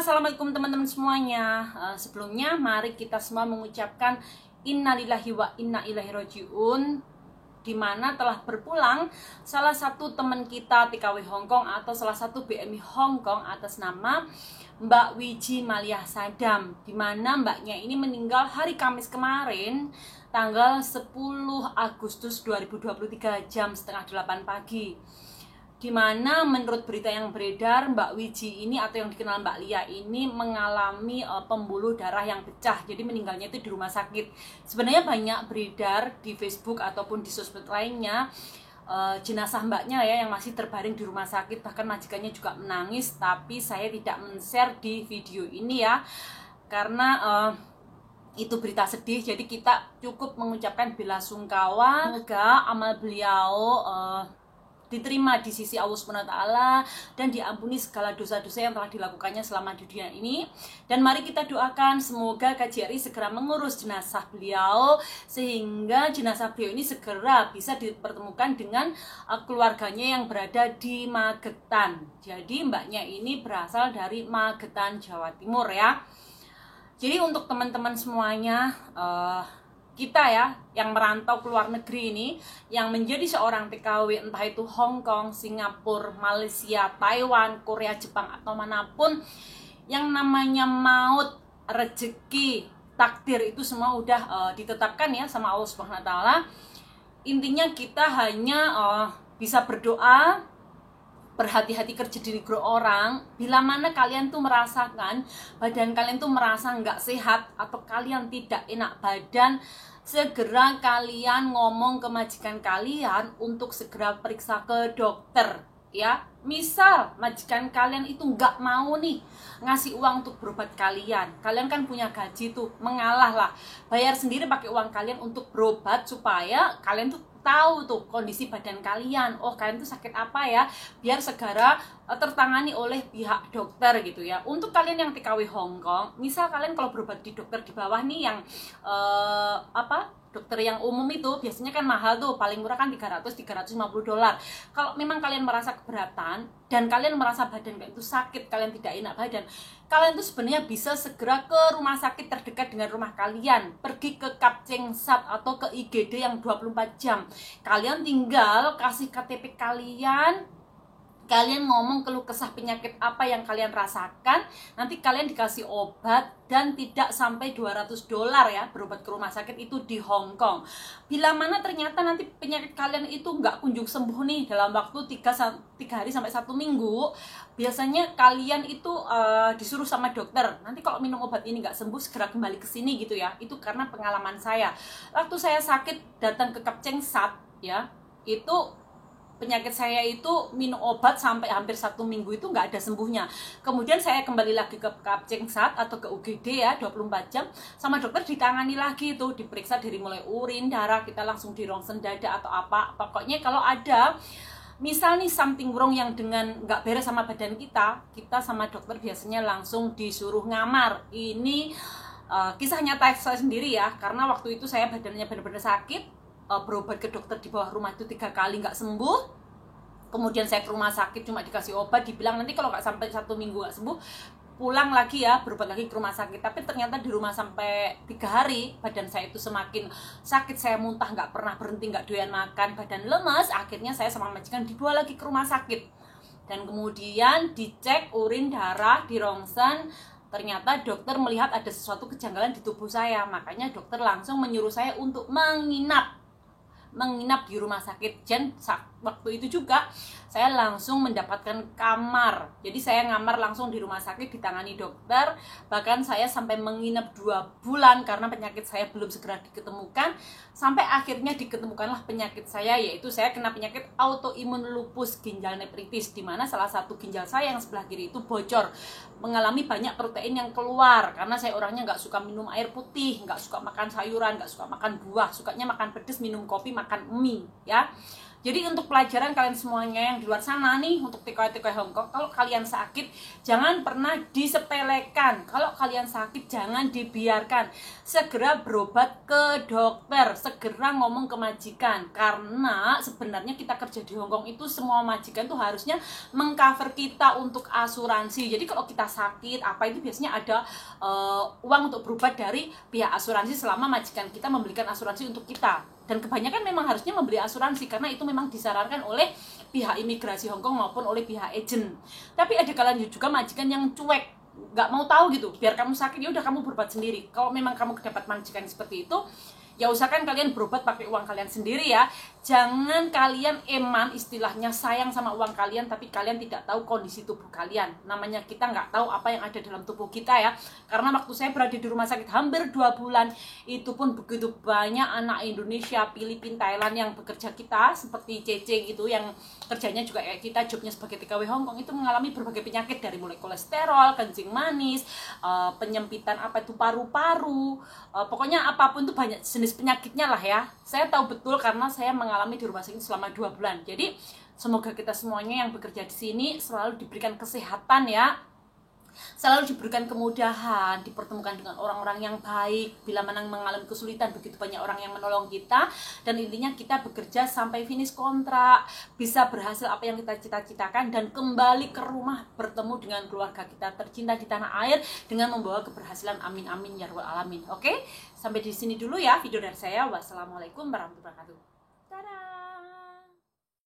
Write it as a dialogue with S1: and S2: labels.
S1: assalamualaikum teman-teman semuanya. Sebelumnya mari kita semua mengucapkan innalillahi wa inna ilaihi rajiun, dimana telah berpulang salah satu teman kita TKW Hongkong atau salah satu BMI Hongkong atas nama Mbak Wiji Maliah Sadam, dimana mbaknya ini meninggal hari Kamis kemarin tanggal 10 Agustus 2023 jam setengah 8 pagi. Dimana menurut berita yang beredar, Mbak Wiji ini atau yang dikenal Mbak Lia ini mengalami pembuluh darah yang pecah. Jadi meninggalnya itu di rumah sakit. Sebenarnya banyak beredar di Facebook ataupun di sosmed lainnya jenazah mbaknya ya yang masih terbaring di rumah sakit. Bahkan majikannya juga menangis. Tapi saya tidak men-share di video ini ya, karena itu berita sedih. Jadi kita cukup mengucapkan bela sungkawa. Semoga amal beliau diterima di sisi Allah SWT dan diampuni segala dosa-dosa yang telah dilakukannya selama di dunia ini. Dan mari kita doakan semoga KJRI segera mengurus jenazah beliau sehingga jenazah beliau ini segera bisa dipertemukan dengan keluarganya yang berada di Magetan. Jadi mbaknya ini berasal dari Magetan, Jawa Timur ya. Jadi untuk teman-teman semuanya, kita ya yang merantau ke luar negeri ini, yang menjadi seorang TKW entah itu Hong Kong, Singapura, Malaysia, Taiwan, Korea, Jepang atau manapun, yang namanya maut, rezeki, takdir itu semua udah ditetapkan ya sama Allah Subhanahu wa taala. Intinya kita hanya bisa berdoa, berhati-hati kerja di negeri orang. Bila mana kalian tuh merasakan badan kalian tuh merasa nggak sehat atau kalian tidak enak badan, segera kalian ngomong ke majikan kalian untuk segera periksa ke dokter ya. Misal majikan kalian itu nggak mau nih ngasih uang untuk berobat kalian kan punya gaji tuh, mengalah lah, bayar sendiri pakai uang kalian untuk berobat supaya kalian tuh tahu tuh kondisi badan kalian, oh kalian tuh sakit apa ya, biar segera tertangani oleh pihak dokter gitu ya. Untuk kalian yang TKW Hongkong, misal kalian kalau berobat di dokter di bawah nih yang dokter yang umum itu biasanya kan mahal tuh, paling murah kan $300-350. Kalau memang kalian merasa keberatan dan kalian merasa badan kalian itu sakit, kalian tidak enak badan, kalian tuh sebenarnya bisa segera ke rumah sakit terdekat dengan rumah kalian, pergi ke Kapcengsat atau ke IGD yang 24 jam. Kalian tinggal kasih KTP kalian ngomong keluh kesah penyakit apa yang kalian rasakan, nanti kalian dikasih obat dan tidak sampai $200 ya berobat ke rumah sakit itu di Hong Kong. Bila mana ternyata nanti penyakit kalian itu nggak kunjung sembuh nih dalam waktu 3 hari sampai 1 minggu, biasanya kalian itu disuruh sama dokter, nanti kalau minum obat ini nggak sembuh segera kembali ke sini gitu ya. Itu karena pengalaman saya waktu saya sakit datang ke Kapcengsat ya, itu penyakit saya itu minum obat sampai hampir 1 minggu itu nggak ada sembuhnya. Kemudian saya kembali lagi ke Kapcengsat atau ke UGD ya 24 jam, sama dokter ditangani lagi itu, diperiksa dari mulai urin, darah, kita langsung di rongsen dada atau apa. Pokoknya kalau ada misal nih something wrong yang dengan nggak beres sama badan kita sama dokter biasanya langsung disuruh ngamar. Ini kisah nyata saya sendiri ya, karena waktu itu saya badannya benar-benar sakit, berobat ke dokter di bawah rumah itu 3 kali nggak sembuh. Kemudian saya ke rumah sakit cuma dikasih obat, dibilang nanti kalau nggak sampai 1 minggu nggak sembuh pulang lagi ya, berobat lagi ke rumah sakit. Tapi ternyata di rumah sampai 3 hari badan saya itu semakin sakit, saya muntah nggak pernah berhenti, nggak doyan makan, badan lemas. Akhirnya saya sama majikan dibawa lagi ke rumah sakit dan kemudian dicek urin, darah, di rongsen. Ternyata dokter melihat ada sesuatu kejanggalan di tubuh saya, makanya dokter langsung menyuruh saya untuk menginap di rumah sakit. Dan waktu itu juga saya langsung mendapatkan kamar. Jadi saya ngamar langsung di rumah sakit, ditangani dokter. Bahkan saya sampai menginap 2 bulan karena penyakit saya belum segera diketemukan. Sampai akhirnya diketemukanlah penyakit saya, yaitu saya kena penyakit autoimun lupus ginjal nefritis, dimana salah satu ginjal saya yang sebelah kiri itu bocor, mengalami banyak protein yang keluar. Karena saya orangnya nggak suka minum air putih, nggak suka makan sayuran, nggak suka makan buah, sukanya makan pedas, minum kopi, makan mie ya. Jadi untuk pelajaran kalian semuanya yang di luar sana nih, untuk TKI Hongkong, kalau kalian sakit jangan pernah disepelekan. Kalau kalian sakit jangan dibiarkan. Segera berobat ke dokter, segera ngomong ke majikan. Karena sebenarnya kita kerja di Hongkong itu semua majikan tuh harusnya mengcover kita untuk asuransi. Jadi kalau kita sakit apa itu biasanya ada uang untuk berobat dari pihak asuransi selama majikan kita membelikan asuransi untuk kita. Dan kebanyakan memang harusnya membeli asuransi karena itu memang disarankan oleh pihak imigrasi Hongkong maupun oleh pihak agent. Tapi ada kalian juga majikan yang cuek, nggak mau tahu gitu, biar kamu sakit ya udah kamu berobat sendiri. Kalau memang kamu dapat majikan seperti itu, ya usahakan kalian berobat pakai uang kalian sendiri ya. Jangan kalian eman, istilahnya sayang sama uang kalian tapi kalian tidak tahu kondisi tubuh kalian. Namanya kita nggak tahu apa yang ada dalam tubuh kita ya. Karena waktu saya berada di rumah sakit hampir 2 bulan, itu pun begitu banyak anak Indonesia, Filipina, Thailand yang bekerja kita, seperti Cece gitu, yang kerjanya juga kayak kita, jobnya sebagai TKW Hongkong, itu mengalami berbagai penyakit dari mulai kolesterol, kencing manis, penyempitan apa itu paru-paru, pokoknya apapun itu banyak jenis penyakitnya lah ya. Saya tahu betul karena saya mengalami di rumah sakit selama 2 bulan. Jadi semoga kita semuanya yang bekerja di sini selalu diberikan kesehatan ya, selalu diberikan kemudahan, dipertemukan dengan orang-orang yang baik. Bila mana mengalami kesulitan, begitu banyak orang yang menolong kita. Dan intinya kita bekerja sampai finish kontrak, bisa berhasil apa yang kita cita-citakan, dan kembali ke rumah bertemu dengan keluarga kita tercinta di tanah air dengan membawa keberhasilan. Amin amin ya rabbal alamin. Oke, sampai di sini dulu ya video dari saya. Wassalamualaikum warahmatullahi wabarakatuh. Dadah.